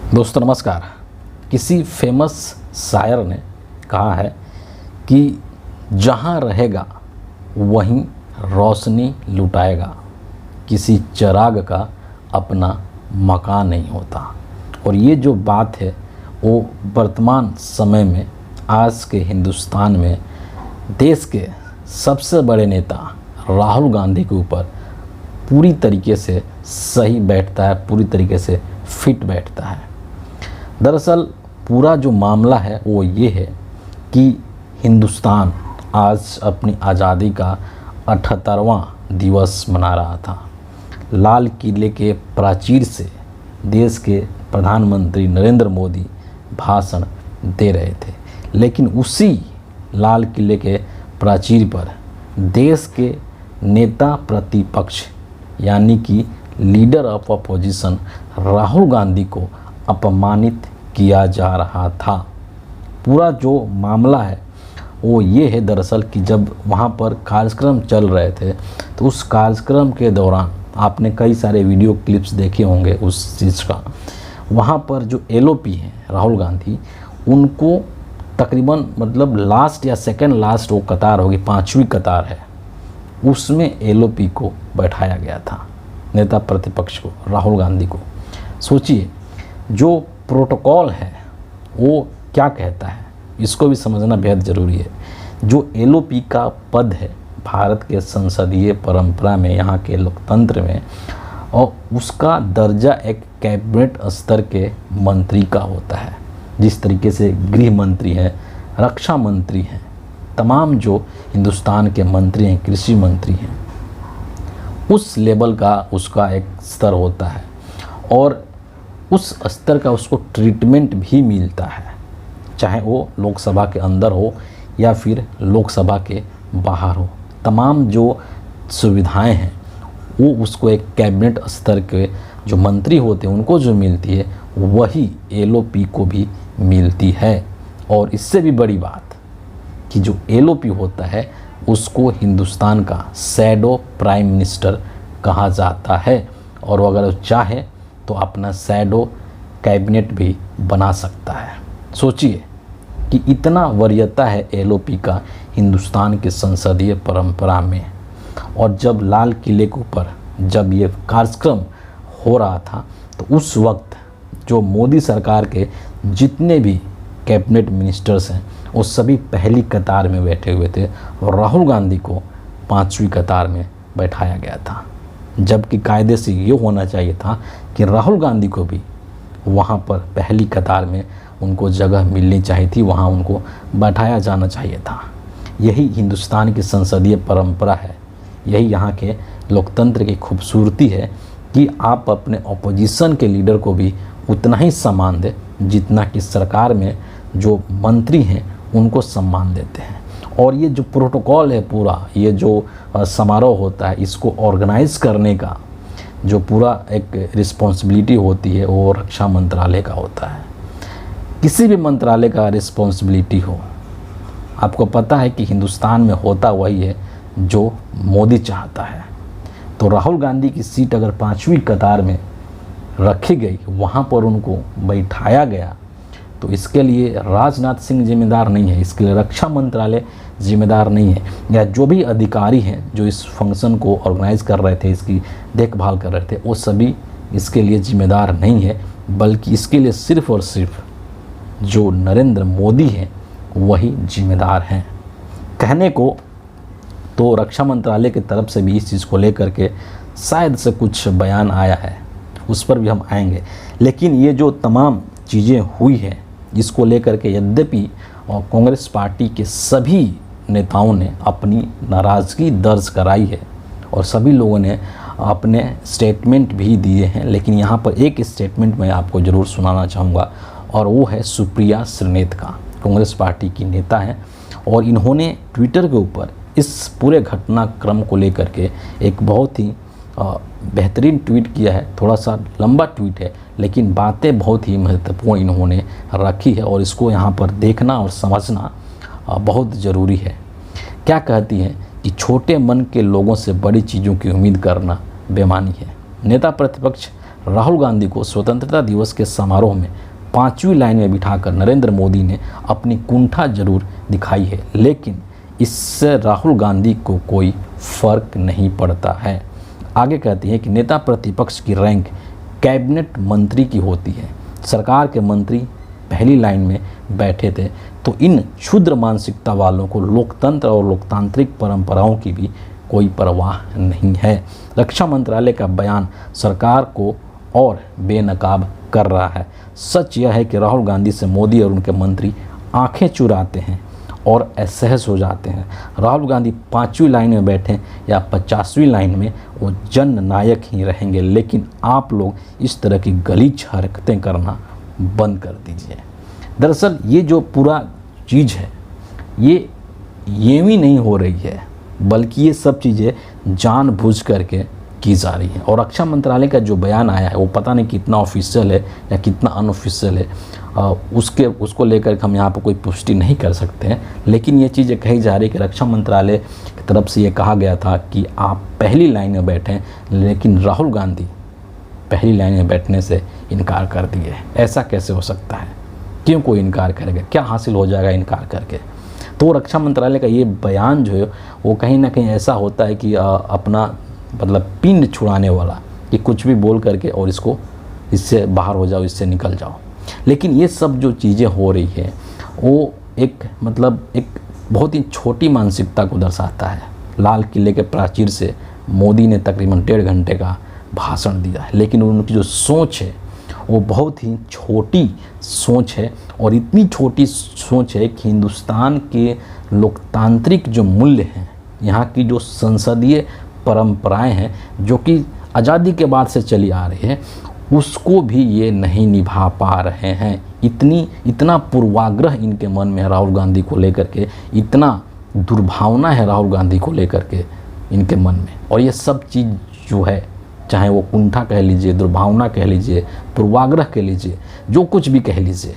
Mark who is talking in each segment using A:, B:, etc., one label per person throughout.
A: दोस्तों नमस्कार। किसी फेमस शायर ने कहा है कि जहाँ रहेगा वहीं रोशनी लुटाएगा, किसी चिराग का अपना मकान नहीं होता। और ये जो बात है वो वर्तमान समय में आज के हिंदुस्तान में देश के सबसे बड़े नेता राहुल गांधी के ऊपर पूरी तरीके से सही बैठता है, पूरी तरीके से फिट बैठता है। दरअसल पूरा जो मामला है वो ये है कि हिंदुस्तान आज अपनी आज़ादी का 78वां दिवस मना रहा था। लाल किले के प्राचीर से देश के प्रधानमंत्री नरेंद्र मोदी भाषण दे रहे थे, लेकिन उसी लाल किले के प्राचीर पर देश के नेता प्रतिपक्ष यानी कि leader of opposition Rahul Gandhi को अपमानित किया जा रहा था। पूरा जो मामला है वो ये है दरअसल कि जब वहाँ पर कार्यक्रम चल रहे थे तो उस कार्यक्रम के दौरान आपने कई सारे वीडियो क्लिप्स देखे होंगे उस चीज़ का। वहाँ पर जो एलओपी हैं राहुल गांधी, उनको तकरीबन मतलब लास्ट या सेकंड लास्ट वो कतार होगी, 5वीं कतार है, उसमें एलओपी को बैठाया गया था, नेता प्रतिपक्ष को, राहुल गांधी को। सोचिए जो प्रोटोकॉल है वो क्या कहता है, इसको भी समझना बेहद ज़रूरी है। जो एलओपी का पद है भारत के संसदीय परंपरा में, यहाँ के लोकतंत्र में, और उसका दर्जा एक कैबिनेट स्तर के मंत्री का होता है। जिस तरीके से गृह मंत्री हैं, रक्षा मंत्री हैं, तमाम जो हिंदुस्तान के मंत्री हैं, कृषि मंत्री हैं, उस लेवल का उसका एक स्तर होता है और उस स्तर का उसको ट्रीटमेंट भी मिलता है, चाहे वो लोकसभा के अंदर हो या फिर लोकसभा के बाहर हो। तमाम जो सुविधाएं हैं वो उसको एक कैबिनेट स्तर के जो मंत्री होते हैं उनको जो मिलती है वही एलओपी को भी मिलती है। और इससे भी बड़ी बात कि जो एलओपी होता है उसको हिंदुस्तान का शैडो प्राइम मिनिस्टर कहा जाता है, और अगर वो चाहे तो अपना शैडो कैबिनेट भी बना सकता है। सोचिए कि इतना वरीयता है एलओपी का हिंदुस्तान के संसदीय परंपरा में। और जब लाल किले के ऊपर जब ये कार्यक्रम हो रहा था तो उस वक्त जो मोदी सरकार के जितने भी कैबिनेट मिनिस्टर्स हैं वो सभी पहली कतार में बैठे हुए थे और राहुल गांधी को 5वीं कतार में बैठाया गया था। जबकि कायदे से ये होना चाहिए था कि राहुल गांधी को भी वहाँ पर पहली कतार में उनको जगह मिलनी चाहिए थी, वहाँ उनको बैठाया जाना चाहिए था। यही हिंदुस्तान की संसदीय परंपरा है, यही यहाँ के लोकतंत्र की खूबसूरती है कि आप अपने अपोजिशन के लीडर को भी उतना ही सम्मान दें जितना कि सरकार में जो मंत्री हैं उनको सम्मान देते हैं। और ये जो प्रोटोकॉल है पूरा, ये जो समारोह होता है, इसको ऑर्गेनाइज करने का जो पूरा एक रिस्पॉन्सिबिलिटी होती है वो रक्षा मंत्रालय का होता है। किसी भी मंत्रालय का रिस्पॉन्सिबिलिटी हो, आपको पता है कि हिंदुस्तान में होता वही है जो मोदी चाहता है। तो राहुल गांधी की सीट अगर 5वीं कतार में रखी गई, वहाँ पर उनको बैठाया गया, तो इसके लिए राजनाथ सिंह जिम्मेदार नहीं है, इसके लिए रक्षा मंत्रालय जिम्मेदार नहीं है, या जो भी अधिकारी हैं जो इस फंक्शन को ऑर्गेनाइज कर रहे थे, इसकी देखभाल कर रहे थे, वो सभी इसके लिए जिम्मेदार नहीं है, बल्कि इसके लिए सिर्फ़ और सिर्फ जो नरेंद्र मोदी हैं वही जिम्मेदार हैं। कहने को तो रक्षा मंत्रालय की तरफ से भी इस चीज़ को लेकर के शायद से कुछ बयान आया है, उस पर भी हम आएंगे। लेकिन ये जो तमाम चीज़ें हुई हैं इसको लेकर के यद्यपि कांग्रेस पार्टी के सभी नेताओं ने अपनी नाराज़गी दर्ज कराई है और सभी लोगों ने अपने स्टेटमेंट भी दिए हैं, लेकिन यहाँ पर एक स्टेटमेंट मैं आपको ज़रूर सुनाना चाहूँगा, और वो है सुप्रिया श्रीनेत का। कांग्रेस पार्टी की नेता हैं और इन्होंने ट्विटर के ऊपर इस पूरे घटनाक्रम को लेकर के एक बहुत ही बेहतरीन ट्वीट किया है। थोड़ा सा लंबा ट्वीट है लेकिन बातें बहुत ही महत्वपूर्ण इन्होंने रखी है और इसको यहाँ पर देखना और समझना बहुत ज़रूरी है। क्या कहती हैं कि छोटे मन के लोगों से बड़ी चीज़ों की उम्मीद करना बेईमानी है। नेता प्रतिपक्ष राहुल गांधी को स्वतंत्रता दिवस के समारोह में 5वीं लाइन में बिठाकर नरेंद्र मोदी ने अपनी कुंठा जरूर दिखाई है, लेकिन इससे राहुल गांधी को कोई फर्क नहीं पड़ता है। आगे कहती है कि नेता प्रतिपक्ष की रैंक कैबिनेट मंत्री की होती है। सरकार के मंत्री पहली लाइन में बैठे थे, तो इन क्षुद्र मानसिकता वालों को लोकतंत्र और लोकतांत्रिक परंपराओं की भी कोई परवाह नहीं है। रक्षा मंत्रालय का बयान सरकार को और बेनकाब कर रहा है। सच यह है कि राहुल गांधी से मोदी और उनके मंत्री आंखें चुराते हैं और असहज हो जाते हैं। राहुल गांधी 5वीं लाइन में बैठे या 50वीं लाइन में, वो जन नायक ही रहेंगे, लेकिन आप लोग इस तरह की गलीच हरकतें करना बंद कर दीजिए। दरअसल ये जो पूरा चीज़ है ये भी नहीं हो रही है, बल्कि ये सब चीज़ें जानबूझ करके की जा रही है। और रक्षा मंत्रालय का जो बयान आया है वो पता नहीं कितना ऑफिशियल है या कितना अनऑफिशियल है, उसको लेकर हम यहाँ पर कोई पुष्टि नहीं कर सकते हैं। लेकिन ये चीज़ें कही जा रही है कि रक्षा मंत्रालय की तरफ से ये कहा गया था कि आप पहली लाइन में बैठें, लेकिन राहुल गांधी पहली लाइन में बैठने से इनकार कर दिए। ऐसा कैसे हो सकता है? क्यों कोई इनकार करेगा? क्या हासिल हो जाएगा इनकार करके? तो रक्षा मंत्रालय का ये बयान जो है वो कहीं ना कहीं ऐसा होता है कि अपना मतलब पिंड छुड़ाने वाला, कि कुछ भी बोल करके और इससे बाहर हो जाओ, इससे निकल जाओ। लेकिन ये सब जो चीज़ें हो रही है वो एक बहुत ही छोटी मानसिकता को दर्शाता है। लाल किले के प्राचीर से मोदी ने तकरीबन 1.5 घंटे का भाषण दिया है, लेकिन उनकी जो सोच है वो बहुत ही छोटी सोच है। और इतनी छोटी सोच है कि हिंदुस्तान के लोकतांत्रिक जो मूल्य हैं, यहाँ की जो संसदीय परंपराएं हैं, जो कि आज़ादी के बाद से चली आ रही है, उसको भी ये नहीं निभा पा रहे हैं। इतना पूर्वाग्रह इनके मन में है राहुल गांधी को लेकर के, इतना दुर्भावना है राहुल गांधी को लेकर के इनके मन में। और ये सब चीज़ जो है, चाहे वो कुंठा कह लीजिए, दुर्भावना कह लीजिए, पूर्वाग्रह कह लीजिए, जो कुछ भी कह लीजिए,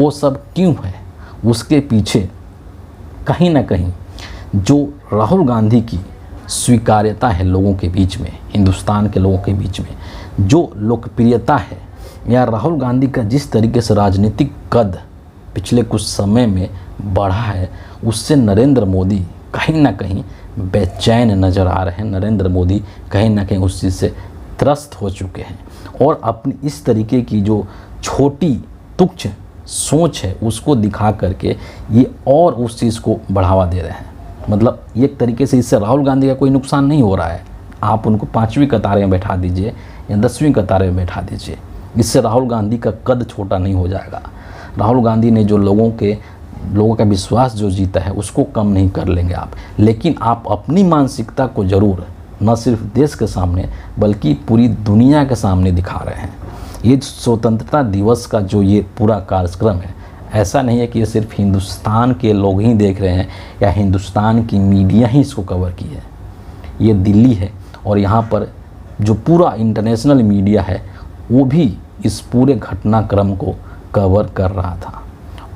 A: वो सब क्यों है? उसके पीछे कहीं ना कहीं जो राहुल गांधी की स्वीकार्यता है लोगों के बीच में, हिंदुस्तान के लोगों के बीच में जो लोकप्रियता है, या राहुल गांधी का जिस तरीके से राजनीतिक कद पिछले कुछ समय में बढ़ा है, उससे नरेंद्र मोदी कहीं ना कहीं बेचैन नज़र आ रहे हैं। नरेंद्र मोदी कहीं ना कहीं उस चीज़ से त्रस्त हो चुके हैं और अपनी इस तरीके की जो छोटी तुच्छ सोच है उसको दिखा करके ये और उस चीज़ को बढ़ावा दे रहे हैं। मतलब एक तरीके से इससे राहुल गांधी का कोई नुकसान नहीं हो रहा है। आप उनको 5वीं कतार में बैठा दीजिए या 10वीं कतार में बैठा दीजिए, इससे राहुल गांधी का कद छोटा नहीं हो जाएगा। राहुल गांधी ने जो लोगों का विश्वास जो जीता है उसको कम नहीं कर लेंगे आप। लेकिन आप अपनी मानसिकता को ज़रूर न सिर्फ देश के सामने बल्कि पूरी दुनिया के सामने दिखा रहे हैं। ये स्वतंत्रता दिवस का जो ये पूरा कार्यक्रम है, ऐसा नहीं है कि ये सिर्फ हिंदुस्तान के लोग ही देख रहे हैं या हिंदुस्तान की मीडिया ही इसको कवर की है। ये दिल्ली है और यहाँ पर जो पूरा इंटरनेशनल मीडिया है वो भी इस पूरे घटनाक्रम को कवर कर रहा था।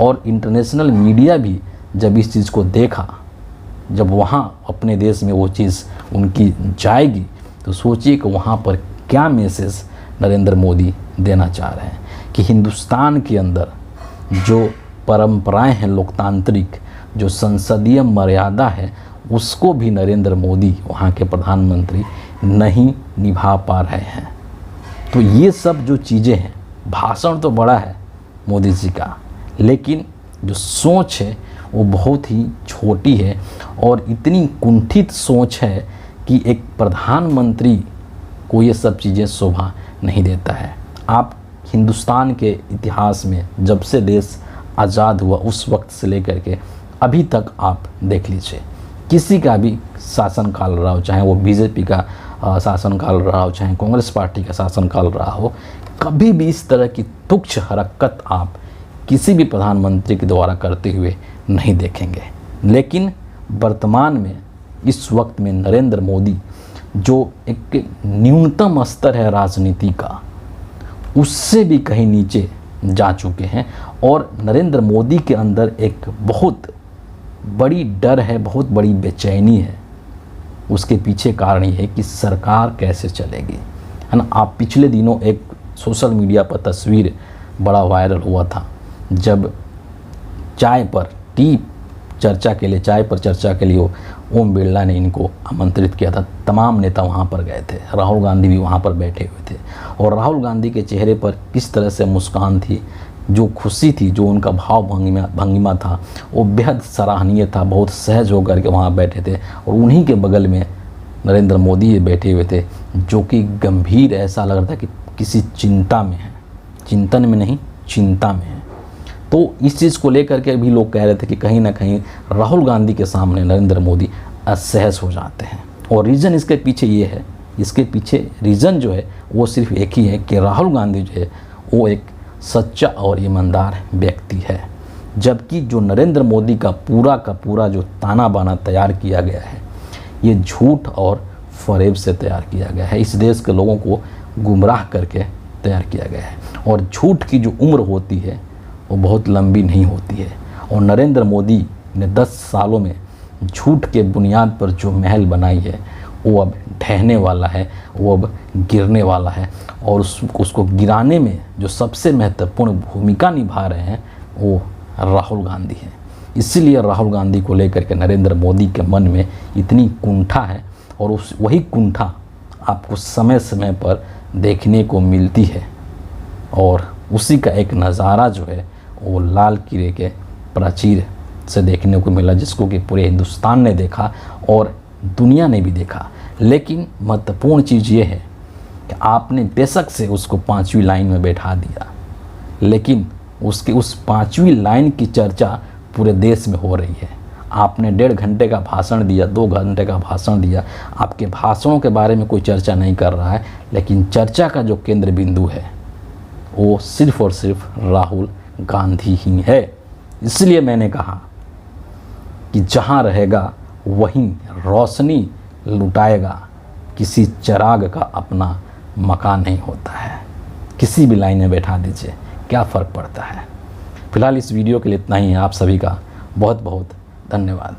A: और इंटरनेशनल मीडिया भी जब इस चीज़ को देखा, जब वहाँ अपने देश में वो चीज़ उनकी जाएगी, तो सोचिए कि वहाँ पर क्या मैसेज नरेंद्र मोदी देना चाह रहे हैं कि हिंदुस्तान के अंदर जो परंपराएं हैं लोकतांत्रिक, जो संसदीय मर्यादा है, उसको भी नरेंद्र मोदी वहाँ के प्रधानमंत्री नहीं निभा पा रहे हैं। तो ये सब जो चीज़ें हैं, भाषण तो बड़ा है मोदी जी का, लेकिन जो सोच है वो बहुत ही छोटी है और इतनी कुंठित सोच है कि एक प्रधानमंत्री को ये सब चीज़ें शोभा नहीं देता है। आप हिंदुस्तान के इतिहास में जब से देश आज़ाद हुआ उस वक्त से लेकर के अभी तक आप देख लीजिए, किसी का भी शासनकाल रहा हो, चाहे वो बीजेपी का शासनकाल रहा हो, चाहे कांग्रेस पार्टी का शासनकाल रहा हो, कभी भी इस तरह की तुच्छ हरकत आप किसी भी प्रधानमंत्री के द्वारा करते हुए नहीं देखेंगे। लेकिन वर्तमान में इस वक्त में नरेंद्र मोदी जो एक न्यूनतम स्तर है राजनीति का, उससे भी कहीं नीचे जा चुके हैं। और नरेंद्र मोदी के अंदर एक बहुत बड़ी डर है, बहुत बड़ी बेचैनी है। उसके पीछे कारण ये है कि सरकार कैसे चलेगी। है ना। आप पिछले दिनों एक सोशल मीडिया पर तस्वीर बड़ा वायरल हुआ था, जब चाय पर चर्चा के लिए ओम बिरला ने इनको आमंत्रित किया था। तमाम नेता वहाँ पर गए थे, राहुल गांधी भी वहाँ पर बैठे हुए थे, और राहुल गांधी के चेहरे पर किस तरह से मुस्कान थी, जो खुशी थी, जो उनका भाव भंगिमा था, वो बेहद सराहनीय था। बहुत सहज होकर के वहाँ बैठे थे, और उन्हीं के बगल में नरेंद्र मोदी बैठे हुए थे, जो कि गंभीर, ऐसा लग रहा था कि किसी चिंता में है, चिंतन में नहीं, चिंता में है। तो इस चीज़ को लेकर के भी लोग कह रहे थे कि कहीं ना कहीं राहुल गांधी के सामने नरेंद्र मोदी असहज हो जाते हैं। और रीज़न इसके पीछे ये है, इसके पीछे रीज़न जो है वो सिर्फ एक ही है कि राहुल गांधी जो है वो एक सच्चा और ईमानदार व्यक्ति है, जबकि जो नरेंद्र मोदी का पूरा जो ताना बाना तैयार किया गया है, ये झूठ और फरेब से तैयार किया गया है। इस देश के लोगों को गुमराह करके तैयार किया गया है, और झूठ की जो उम्र होती है वो बहुत लंबी नहीं होती है। और नरेंद्र मोदी ने 10 सालों में झूठ के बुनियाद पर जो महल बनाई है वो अब ढहने वाला है, वो अब गिरने वाला है, और उसको गिराने में जो सबसे महत्वपूर्ण भूमिका निभा रहे हैं वो राहुल गांधी हैं। इसीलिए राहुल गांधी को लेकर के नरेंद्र मोदी के मन में इतनी कुंठा है, और वही कुंठा आपको समय समय पर देखने को मिलती है। और उसी का एक नज़ारा जो है वो लाल किले के प्राचीर से देखने को मिला, जिसको कि पूरे हिंदुस्तान ने देखा और दुनिया ने भी देखा। लेकिन महत्वपूर्ण चीज़ ये है कि आपने बेशक से उसको 5वीं लाइन में बैठा दिया, लेकिन उसकी उस 5वीं लाइन की चर्चा पूरे देश में हो रही है। आपने 1.5 घंटे का भाषण दिया, 2 घंटे का भाषण दिया, आपके भाषणों के बारे में कोई चर्चा नहीं कर रहा है, लेकिन चर्चा का जो केंद्र बिंदु है वो सिर्फ और सिर्फ राहुल गांधी ही है। इसलिए मैंने कहा कि जहाँ रहेगा वहीं रोशनी लुटाएगा, किसी चिराग का अपना मकान नहीं होता है। किसी भी लाइन में बैठा दीजिए, क्या फ़र्क पड़ता है। फिलहाल इस वीडियो के लिए इतना ही है। आप सभी का बहुत बहुत धन्यवाद।